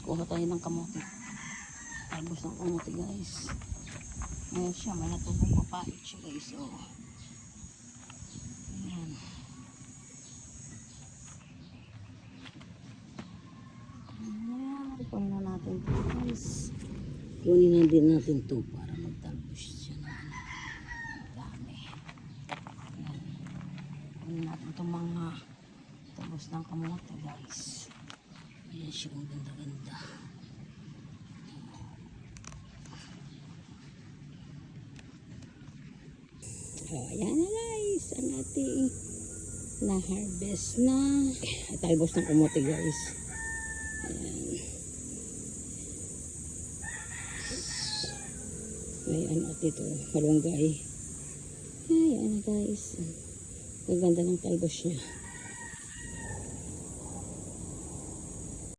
Kuha tayo ng kamote. Talbos ng kamote guys. Ayan siya, malatubong mapait siya guys. So, ayan. Ayan, kunin na natin ito guys. Kunin na din natin ito para magtalbos siya na dami. Ayan. Kunin natin itong mga talbos ng kamote guys. Ayan siya, ang ganda-ganda. Oh, ayan na guys, ang ating na-harvest na talbos ng kamote guys. Ayan. May ano at ito, malunggay. Ayan na guys. Ang ganda ng talbos niya.